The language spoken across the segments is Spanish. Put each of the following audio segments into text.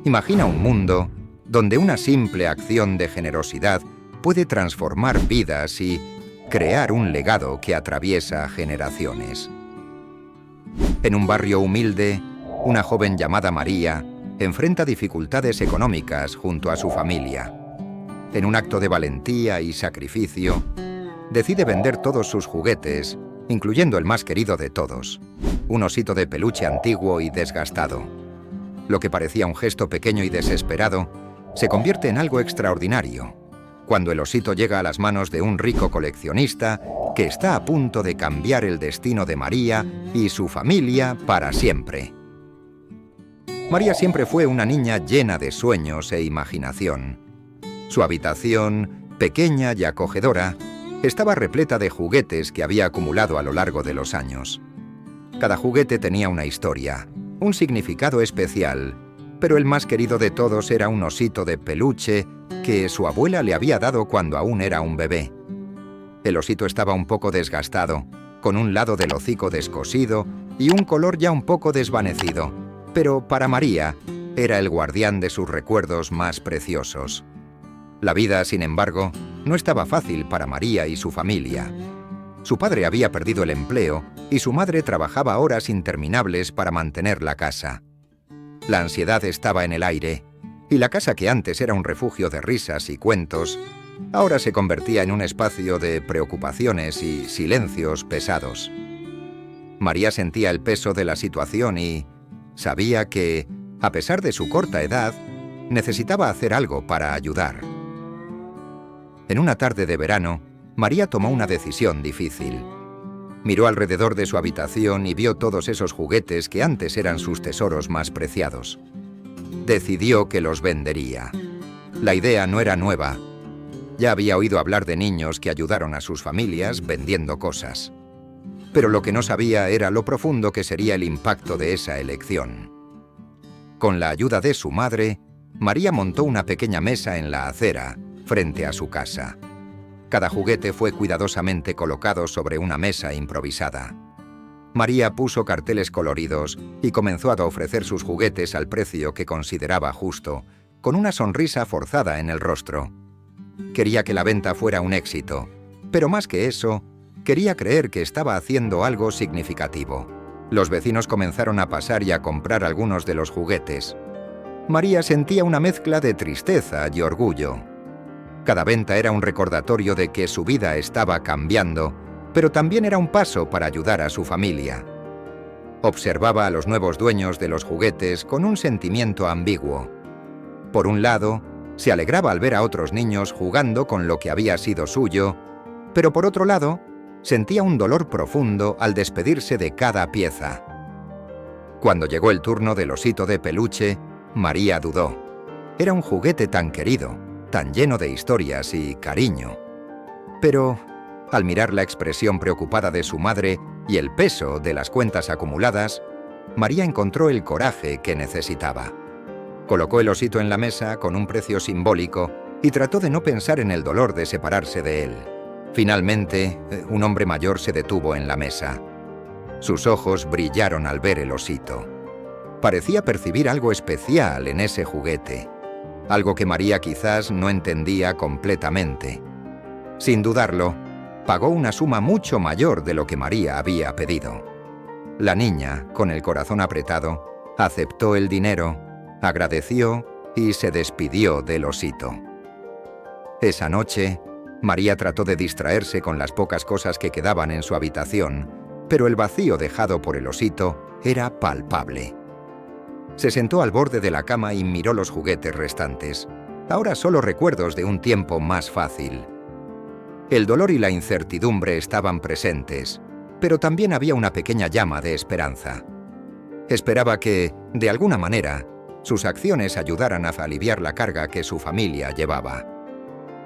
Imagina un mundo donde una simple acción de generosidad puede transformar vidas y crear un legado que atraviesa generaciones. En un barrio humilde, una joven llamada María enfrenta dificultades económicas junto a su familia. En un acto de valentía y sacrificio, decide vender todos sus juguetes, incluyendo el más querido de todos, un osito de peluche antiguo y desgastado. Lo que parecía un gesto pequeño y desesperado se convierte en algo extraordinario cuando el osito llega a las manos de un rico coleccionista que está a punto de cambiar el destino de María y su familia para siempre. María siempre fue una niña llena de sueños e imaginación. Su habitación, pequeña y acogedora, estaba repleta de juguetes que había acumulado a lo largo de los años. Cada juguete tenía una historia, un significado especial, pero el más querido de todos era un osito de peluche que su abuela le había dado cuando aún era un bebé. El osito estaba un poco desgastado, con un lado del hocico descosido y un color ya un poco desvanecido, pero para María era el guardián de sus recuerdos más preciosos. La vida, sin embargo, no estaba fácil para María y su familia. Su padre había perdido el empleo y su madre trabajaba horas interminables para mantener la casa. La ansiedad estaba en el aire, y la casa que antes era un refugio de risas y cuentos, ahora se convertía en un espacio de preocupaciones y silencios pesados. María sentía el peso de la situación y sabía que, a pesar de su corta edad, necesitaba hacer algo para ayudar. En una tarde de verano, María tomó una decisión difícil. Miró alrededor de su habitación y vio todos esos juguetes que antes eran sus tesoros más preciados. Decidió que los vendería. La idea no era nueva. Ya había oído hablar de niños que ayudaron a sus familias vendiendo cosas. Pero lo que no sabía era lo profundo que sería el impacto de esa elección. Con la ayuda de su madre, María montó una pequeña mesa en la acera, frente a su casa. Cada juguete fue cuidadosamente colocado sobre una mesa improvisada. María puso carteles coloridos y comenzó a ofrecer sus juguetes al precio que consideraba justo, con una sonrisa forzada en el rostro. Quería que la venta fuera un éxito, pero más que eso, quería creer que estaba haciendo algo significativo. Los vecinos comenzaron a pasar y a comprar algunos de los juguetes. María sentía una mezcla de tristeza y orgullo. Cada venta era un recordatorio de que su vida estaba cambiando, pero también era un paso para ayudar a su familia. Observaba a los nuevos dueños de los juguetes con un sentimiento ambiguo. Por un lado, se alegraba al ver a otros niños jugando con lo que había sido suyo, pero por otro lado, sentía un dolor profundo al despedirse de cada pieza. Cuando llegó el turno del osito de peluche, María dudó. Era un juguete tan querido, tan lleno de historias y cariño. Pero, al mirar la expresión preocupada de su madre y el peso de las cuentas acumuladas, María encontró el coraje que necesitaba. Colocó el osito en la mesa con un precio simbólico y trató de no pensar en el dolor de separarse de él. Finalmente, un hombre mayor se detuvo en la mesa. Sus ojos brillaron al ver el osito. Parecía percibir algo especial en ese juguete, algo que María quizás no entendía completamente. Sin dudarlo, pagó una suma mucho mayor de lo que María había pedido. La niña, con el corazón apretado, aceptó el dinero, agradeció y se despidió del osito. Esa noche, María trató de distraerse con las pocas cosas que quedaban en su habitación, pero el vacío dejado por el osito era palpable. Se sentó al borde de la cama y miró los juguetes restantes, ahora solo recuerdos de un tiempo más fácil. El dolor y la incertidumbre estaban presentes, pero también había una pequeña llama de esperanza. Esperaba que, de alguna manera, sus acciones ayudaran a aliviar la carga que su familia llevaba.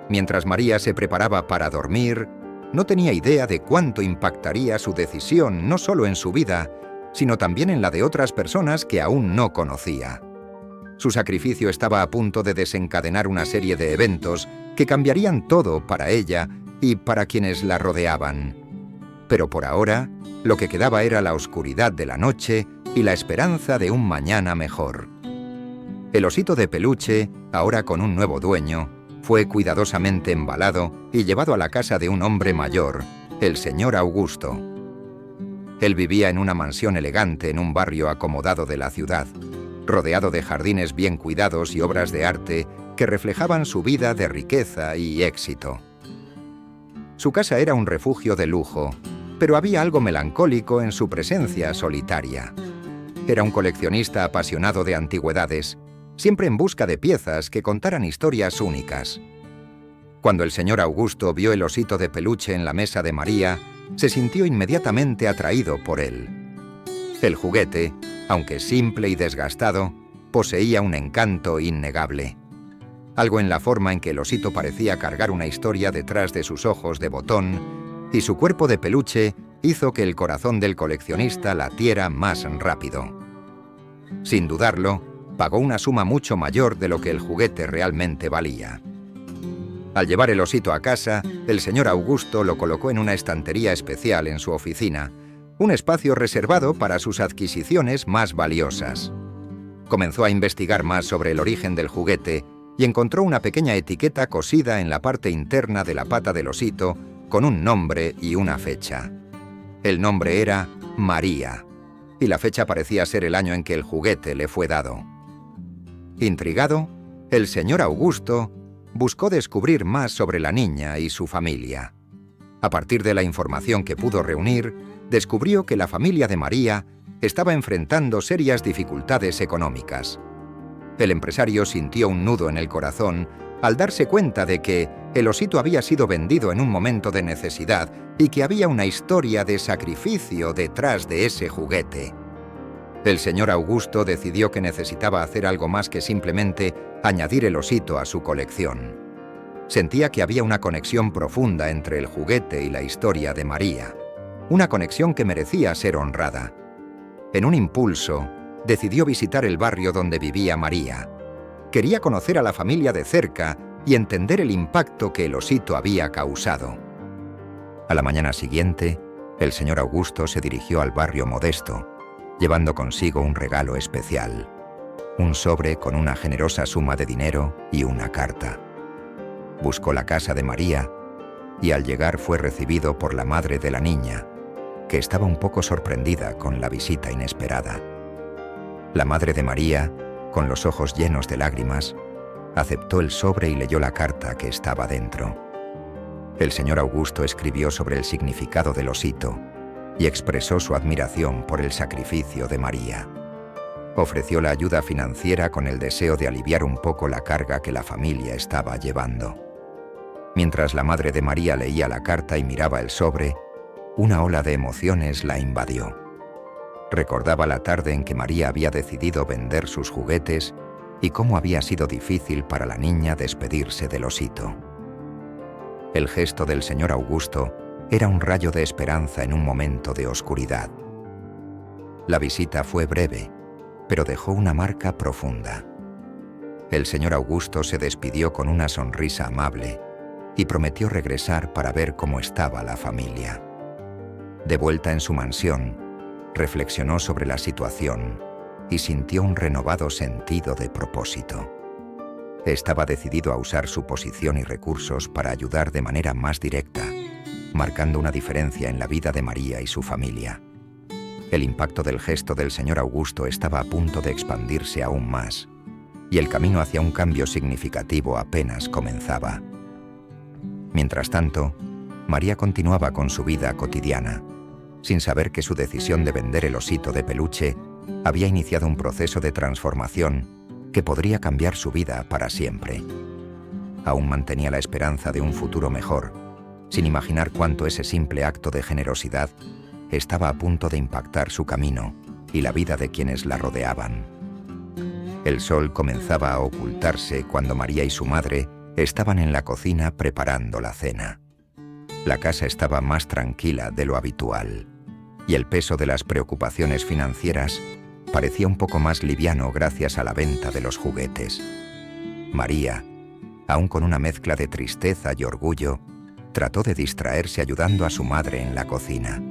Mientras María se preparaba para dormir, no tenía idea de cuánto impactaría su decisión no solo en su vida, sino también en la de otras personas que aún no conocía. Su sacrificio estaba a punto de desencadenar una serie de eventos que cambiarían todo para ella y para quienes la rodeaban. Pero por ahora, lo que quedaba era la oscuridad de la noche y la esperanza de un mañana mejor. El osito de peluche, ahora con un nuevo dueño, fue cuidadosamente embalado y llevado a la casa de un hombre mayor, el señor Augusto. Él vivía en una mansión elegante en un barrio acomodado de la ciudad, rodeado de jardines bien cuidados y obras de arte que reflejaban su vida de riqueza y éxito. Su casa era un refugio de lujo, pero había algo melancólico en su presencia solitaria. Era un coleccionista apasionado de antigüedades, siempre en busca de piezas que contaran historias únicas. Cuando el señor Augusto vio el osito de peluche en la mesa de María, se sintió inmediatamente atraído por él. El juguete, aunque simple y desgastado, poseía un encanto innegable. Algo en la forma en que el osito parecía cargar una historia detrás de sus ojos de botón, y su cuerpo de peluche hizo que el corazón del coleccionista latiera más rápido. Sin dudarlo, pagó una suma mucho mayor de lo que el juguete realmente valía. Al llevar el osito a casa, el señor Augusto lo colocó en una estantería especial en su oficina, un espacio reservado para sus adquisiciones más valiosas. Comenzó a investigar más sobre el origen del juguete y encontró una pequeña etiqueta cosida en la parte interna de la pata del osito con un nombre y una fecha. El nombre era María, y la fecha parecía ser el año en que el juguete le fue dado. Intrigado, el señor Augusto buscó descubrir más sobre la niña y su familia. A partir de la información que pudo reunir, descubrió que la familia de María estaba enfrentando serias dificultades económicas. El empresario sintió un nudo en el corazón al darse cuenta de que el osito había sido vendido en un momento de necesidad y que había una historia de sacrificio detrás de ese juguete. El señor Augusto decidió que necesitaba hacer algo más que simplemente añadir el osito a su colección. Sentía que había una conexión profunda entre el juguete y la historia de María, una conexión que merecía ser honrada. En un impulso, decidió visitar el barrio donde vivía María. Quería conocer a la familia de cerca y entender el impacto que el osito había causado. A la mañana siguiente, el señor Augusto se dirigió al barrio modesto, llevando consigo un regalo especial, un sobre con una generosa suma de dinero y una carta. Buscó la casa de María y al llegar fue recibido por la madre de la niña, que estaba un poco sorprendida con la visita inesperada. La madre de María, con los ojos llenos de lágrimas, aceptó el sobre y leyó la carta que estaba dentro. El señor Augusto escribió sobre el significado del osito y expresó su admiración por el sacrificio de María. Ofreció la ayuda financiera con el deseo de aliviar un poco la carga que la familia estaba llevando. Mientras la madre de María leía la carta y miraba el sobre, una ola de emociones la invadió. Recordaba la tarde en que María había decidido vender sus juguetes y cómo había sido difícil para la niña despedirse del osito. El gesto del señor Augusto era un rayo de esperanza en un momento de oscuridad. La visita fue breve, pero dejó una marca profunda. El señor Augusto se despidió con una sonrisa amable y prometió regresar para ver cómo estaba la familia. De vuelta en su mansión, reflexionó sobre la situación y sintió un renovado sentido de propósito. Estaba decidido a usar su posición y recursos para ayudar de manera más directa, marcando una diferencia en la vida de María y su familia. El impacto del gesto del señor Augusto estaba a punto de expandirse aún más, y el camino hacia un cambio significativo apenas comenzaba. Mientras tanto, María continuaba con su vida cotidiana, sin saber que su decisión de vender el osito de peluche había iniciado un proceso de transformación que podría cambiar su vida para siempre. Aún mantenía la esperanza de un futuro mejor, sin imaginar cuánto ese simple acto de generosidad estaba a punto de impactar su camino y la vida de quienes la rodeaban. El sol comenzaba a ocultarse cuando María y su madre estaban en la cocina preparando la cena. La casa estaba más tranquila de lo habitual, y el peso de las preocupaciones financieras parecía un poco más liviano gracias a la venta de los juguetes. María, aún con una mezcla de tristeza y orgullo, trató de distraerse ayudando a su madre en la cocina,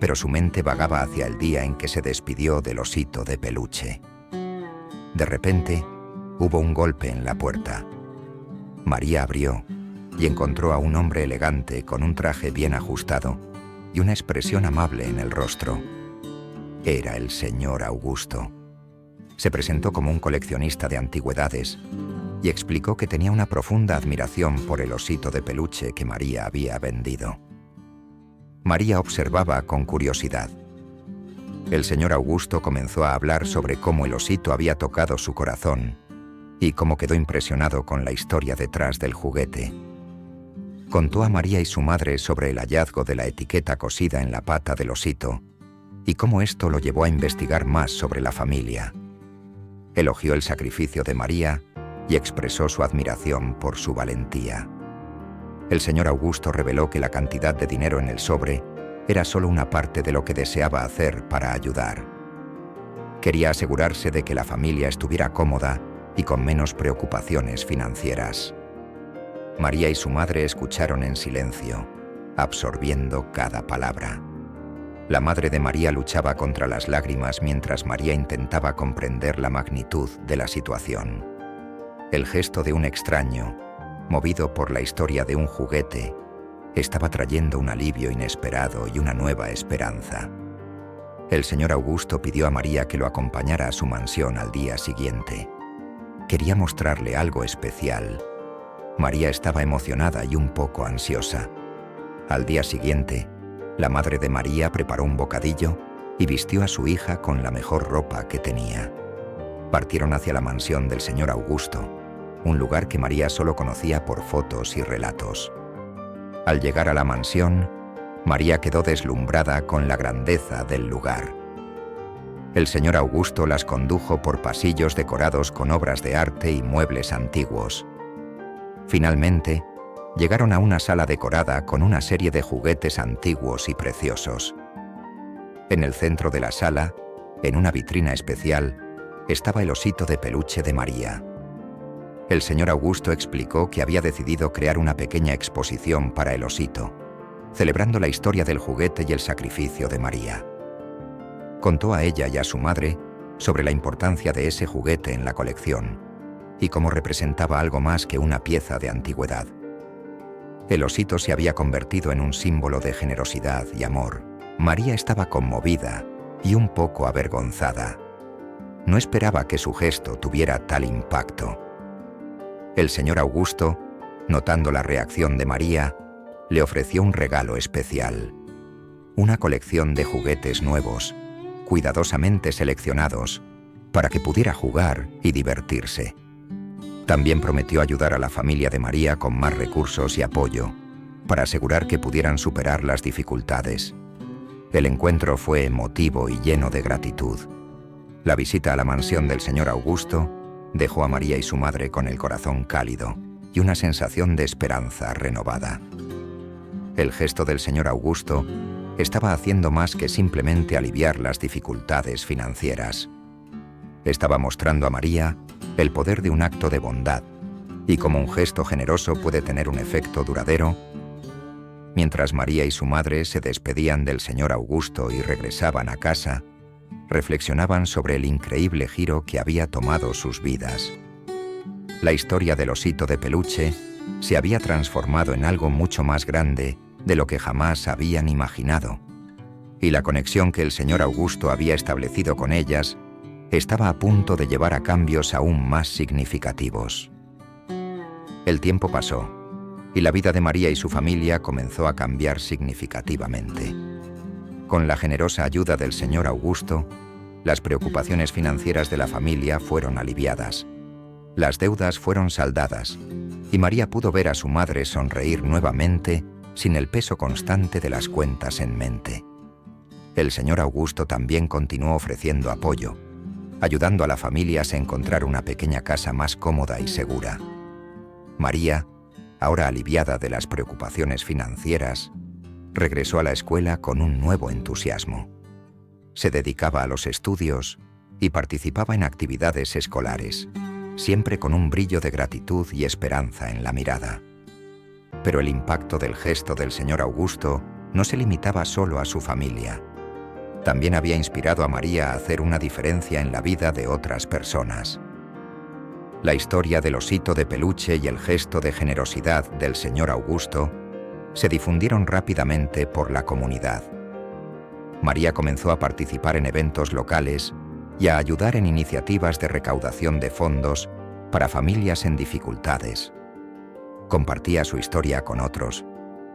pero su mente vagaba hacia el día en que se despidió del osito de peluche. De repente, hubo un golpe en la puerta. María abrió y encontró a un hombre elegante con un traje bien ajustado y una expresión amable en el rostro. Era el señor Augusto. Se presentó como un coleccionista de antigüedades y explicó que tenía una profunda admiración por el osito de peluche que María había vendido. María observaba con curiosidad. El señor Augusto comenzó a hablar sobre cómo el osito había tocado su corazón y cómo quedó impresionado con la historia detrás del juguete. Contó a María y su madre sobre el hallazgo de la etiqueta cosida en la pata del osito y cómo esto lo llevó a investigar más sobre la familia. Elogió el sacrificio de María y expresó su admiración por su valentía. El señor Augusto reveló que la cantidad de dinero en el sobre era solo una parte de lo que deseaba hacer para ayudar. Quería asegurarse de que la familia estuviera cómoda y con menos preocupaciones financieras. María y su madre escucharon en silencio, absorbiendo cada palabra. La madre de María luchaba contra las lágrimas mientras María intentaba comprender la magnitud de la situación. El gesto de un extraño, movido por la historia de un juguete, estaba trayendo un alivio inesperado y una nueva esperanza. El señor Augusto pidió a María que lo acompañara a su mansión al día siguiente. Quería mostrarle algo especial. María estaba emocionada y un poco ansiosa. Al día siguiente, la madre de María preparó un bocadillo y vistió a su hija con la mejor ropa que tenía. Partieron hacia la mansión del señor Augusto, un lugar que María solo conocía por fotos y relatos. Al llegar a la mansión, María quedó deslumbrada con la grandeza del lugar. El señor Augusto las condujo por pasillos decorados con obras de arte y muebles antiguos. Finalmente, llegaron a una sala decorada con una serie de juguetes antiguos y preciosos. En el centro de la sala, en una vitrina especial, estaba el osito de peluche de María. El señor Augusto explicó que había decidido crear una pequeña exposición para el osito, celebrando la historia del juguete y el sacrificio de María. Contó a ella y a su madre sobre la importancia de ese juguete en la colección y cómo representaba algo más que una pieza de antigüedad. El osito se había convertido en un símbolo de generosidad y amor. María estaba conmovida y un poco avergonzada. No esperaba que su gesto tuviera tal impacto. El señor Augusto, notando la reacción de María, le ofreció un regalo especial. Una colección de juguetes nuevos, cuidadosamente seleccionados, para que pudiera jugar y divertirse. También prometió ayudar a la familia de María con más recursos y apoyo, para asegurar que pudieran superar las dificultades. El encuentro fue emotivo y lleno de gratitud. La visita a la mansión del señor Augusto dejó a María y su madre con el corazón cálido y una sensación de esperanza renovada. El gesto del señor Augusto estaba haciendo más que simplemente aliviar las dificultades financieras. Estaba mostrando a María el poder de un acto de bondad y cómo un gesto generoso puede tener un efecto duradero. Mientras María y su madre se despedían del señor Augusto y regresaban a casa, reflexionaban sobre el increíble giro que había tomado sus vidas. La historia del osito de peluche se había transformado en algo mucho más grande de lo que jamás habían imaginado, y la conexión que el señor Augusto había establecido con ellas estaba a punto de llevar a cambios aún más significativos. El tiempo pasó, y la vida de María y su familia comenzó a cambiar significativamente. Con la generosa ayuda del señor Augusto, las preocupaciones financieras de la familia fueron aliviadas. Las deudas fueron saldadas, y María pudo ver a su madre sonreír nuevamente sin el peso constante de las cuentas en mente. El señor Augusto también continuó ofreciendo apoyo, ayudando a la familia a encontrar una pequeña casa más cómoda y segura. María, ahora aliviada de las preocupaciones financieras, regresó a la escuela con un nuevo entusiasmo. Se dedicaba a los estudios y participaba en actividades escolares, siempre con un brillo de gratitud y esperanza en la mirada. Pero el impacto del gesto del señor Augusto no se limitaba solo a su familia. también había inspirado a María a hacer una diferencia en la vida de otras personas. La historia del osito de peluche y el gesto de generosidad del señor Augusto se difundieron rápidamente por la comunidad. María comenzó a participar en eventos locales y a ayudar en iniciativas de recaudación de fondos para familias en dificultades. Compartía su historia con otros,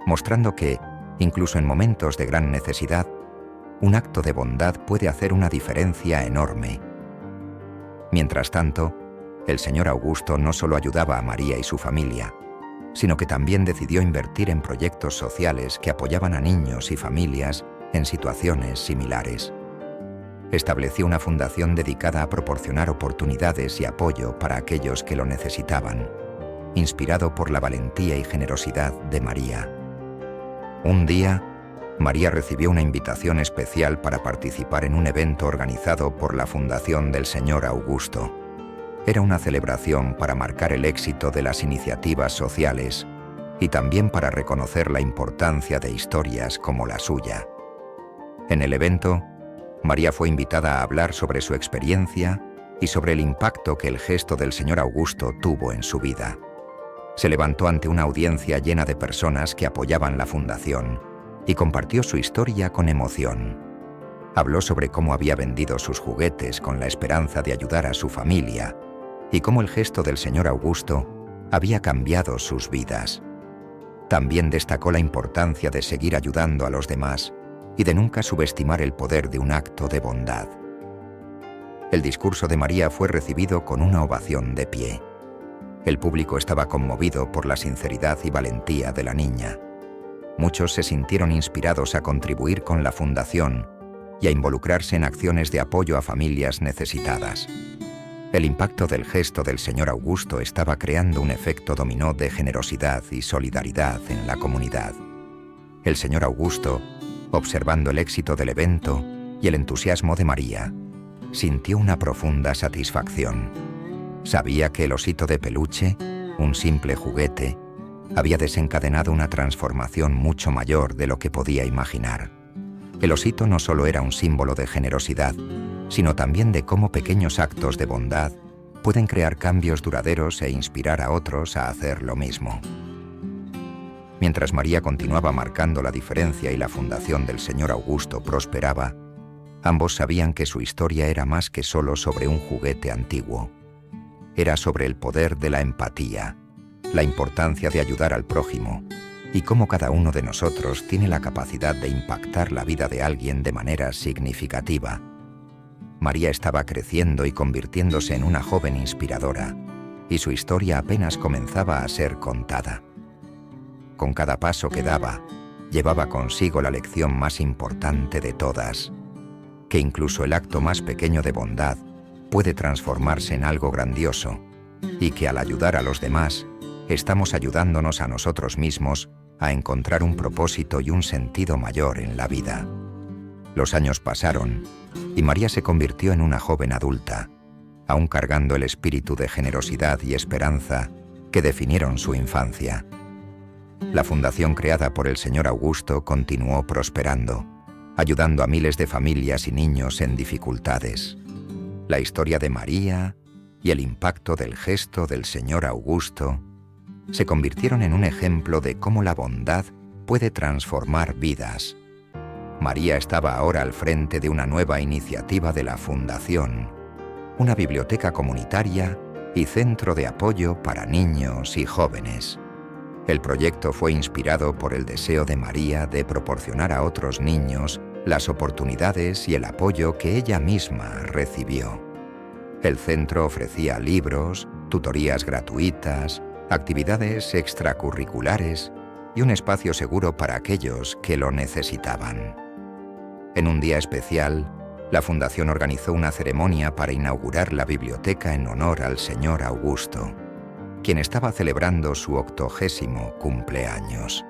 mostrando que, incluso en momentos de gran necesidad, un acto de bondad puede hacer una diferencia enorme. Mientras tanto, el señor Augusto no solo ayudaba a María y su familia, sino que también decidió invertir en proyectos sociales que apoyaban a niños y familias en situaciones similares. Estableció una fundación dedicada a proporcionar oportunidades y apoyo para aquellos que lo necesitaban, inspirado por la valentía y generosidad de María. Un día, María recibió una invitación especial para participar en un evento organizado por la Fundación del Señor Augusto. Era una celebración para marcar el éxito de las iniciativas sociales y también para reconocer la importancia de historias como la suya. En el evento, María fue invitada a hablar sobre su experiencia y sobre el impacto que el gesto del señor Augusto tuvo en su vida. Se levantó ante una audiencia llena de personas que apoyaban la fundación y compartió su historia con emoción. Habló sobre cómo había vendido sus juguetes con la esperanza de ayudar a su familia y cómo el gesto del señor Augusto había cambiado sus vidas. También destacó la importancia de seguir ayudando a los demás y de nunca subestimar el poder de un acto de bondad. El discurso de María fue recibido con una ovación de pie. El público estaba conmovido por la sinceridad y valentía de la niña. Muchos se sintieron inspirados a contribuir con la fundación y a involucrarse en acciones de apoyo a familias necesitadas. El impacto del gesto del señor Augusto estaba creando un efecto dominó de generosidad y solidaridad en la comunidad. El señor Augusto, observando el éxito del evento y el entusiasmo de María, sintió una profunda satisfacción. Sabía que el osito de peluche, un simple juguete, había desencadenado una transformación mucho mayor de lo que podía imaginar. El osito no solo era un símbolo de generosidad, sino también de cómo pequeños actos de bondad pueden crear cambios duraderos e inspirar a otros a hacer lo mismo. Mientras María continuaba marcando la diferencia y la fundación del señor Augusto prosperaba, ambos sabían que su historia era más que solo sobre un juguete antiguo. Era sobre el poder de la empatía, la importancia de ayudar al prójimo y cómo cada uno de nosotros tiene la capacidad de impactar la vida de alguien de manera significativa. María estaba creciendo y convirtiéndose en una joven inspiradora, y su historia apenas comenzaba a ser contada. Con cada paso que daba, llevaba consigo la lección más importante de todas, que incluso el acto más pequeño de bondad puede transformarse en algo grandioso, y que al ayudar a los demás, estamos ayudándonos a nosotros mismos a encontrar un propósito y un sentido mayor en la vida. Los años pasaron, y María se convirtió en una joven adulta, aún cargando el espíritu de generosidad y esperanza que definieron su infancia. La fundación creada por el señor Augusto continuó prosperando, ayudando a miles de familias y niños en dificultades. La historia de María y el impacto del gesto del señor Augusto se convirtieron en un ejemplo de cómo la bondad puede transformar vidas. María estaba ahora al frente de una nueva iniciativa de la Fundación, una biblioteca comunitaria y centro de apoyo para niños y jóvenes. El proyecto fue inspirado por el deseo de María de proporcionar a otros niños las oportunidades y el apoyo que ella misma recibió. El centro ofrecía libros, tutorías gratuitas, actividades extracurriculares y un espacio seguro para aquellos que lo necesitaban. En un día especial, la Fundación organizó una ceremonia para inaugurar la biblioteca en honor al señor Augusto, quien estaba celebrando su 80º cumpleaños.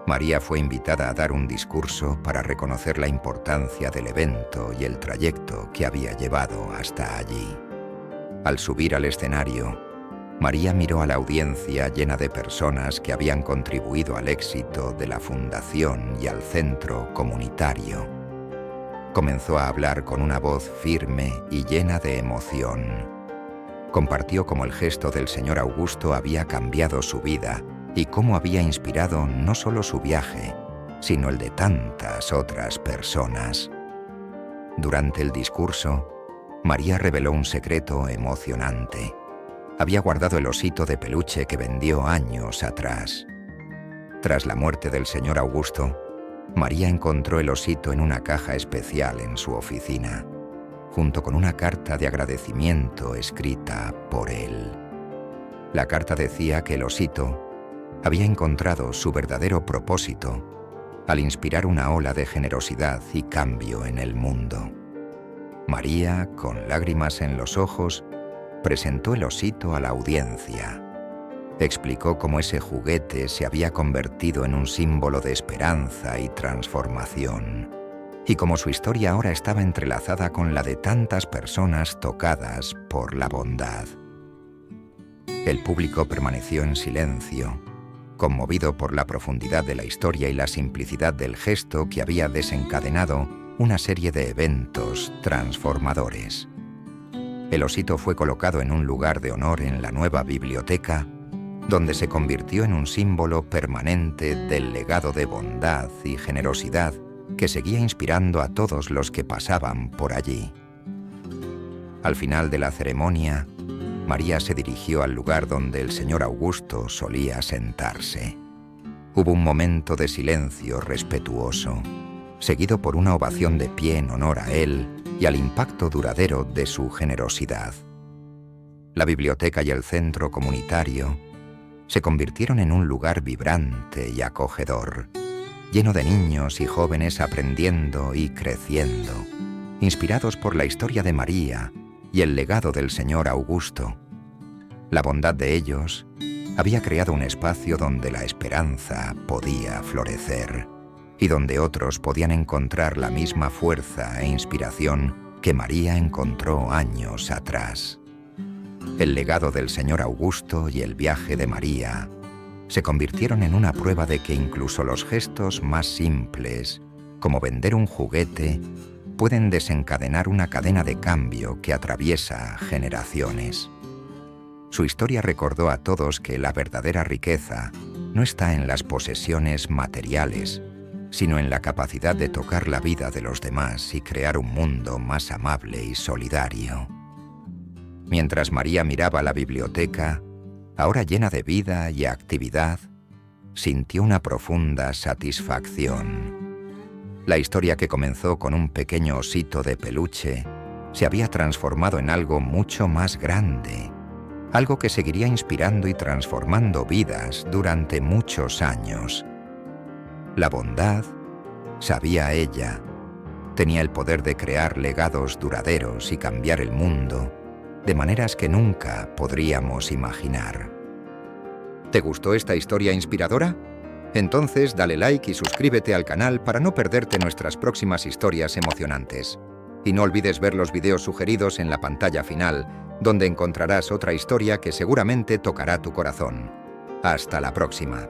María fue invitada a dar un discurso para reconocer la importancia del evento y el trayecto que había llevado hasta allí. Al subir al escenario, María miró a la audiencia llena de personas que habían contribuido al éxito de la fundación y al centro comunitario. Comenzó a hablar con una voz firme y llena de emoción. Compartió cómo el gesto del señor Augusto había cambiado su vida y cómo había inspirado no solo su viaje, sino el de tantas otras personas. Durante el discurso, María reveló un secreto emocionante. Había guardado el osito de peluche que vendió años atrás. Tras la muerte del señor Augusto, María encontró el osito en una caja especial en su oficina, junto con una carta de agradecimiento escrita por él. La carta decía que el osito había encontrado su verdadero propósito al inspirar una ola de generosidad y cambio en el mundo. María, con lágrimas en los ojos, presentó el osito a la audiencia. Explicó cómo ese juguete se había convertido en un símbolo de esperanza y transformación, y cómo su historia ahora estaba entrelazada con la de tantas personas tocadas por la bondad. El público permaneció en silencio, conmovido por la profundidad de la historia y la simplicidad del gesto que había desencadenado una serie de eventos transformadores. El osito fue colocado en un lugar de honor en la nueva biblioteca, donde se convirtió en un símbolo permanente del legado de bondad y generosidad que seguía inspirando a todos los que pasaban por allí. Al final de la ceremonia, María se dirigió al lugar donde el señor Augusto solía sentarse. Hubo un momento de silencio respetuoso, seguido por una ovación de pie en honor a él y al impacto duradero de su generosidad. La biblioteca y el centro comunitario se convirtieron en un lugar vibrante y acogedor, lleno de niños y jóvenes aprendiendo y creciendo, inspirados por la historia de María y el legado del señor Augusto. La bondad de ellos había creado un espacio donde la esperanza podía florecer y donde otros podían encontrar la misma fuerza e inspiración que María encontró años atrás. El legado del señor Augusto y el viaje de María se convirtieron en una prueba de que incluso los gestos más simples, como vender un juguete, pueden desencadenar una cadena de cambio que atraviesa generaciones. Su historia recordó a todos que la verdadera riqueza no está en las posesiones materiales, sino en la capacidad de tocar la vida de los demás y crear un mundo más amable y solidario. Mientras María miraba la biblioteca, ahora llena de vida y actividad, sintió una profunda satisfacción. La historia que comenzó con un pequeño osito de peluche se había transformado en algo mucho más grande, algo que seguiría inspirando y transformando vidas durante muchos años. La bondad, sabía ella, tenía el poder de crear legados duraderos y cambiar el mundo de maneras que nunca podríamos imaginar. ¿Te gustó esta historia inspiradora? Entonces dale like y suscríbete al canal para no perderte nuestras próximas historias emocionantes. Y no olvides ver los videos sugeridos en la pantalla final, donde encontrarás otra historia que seguramente tocará tu corazón. Hasta la próxima.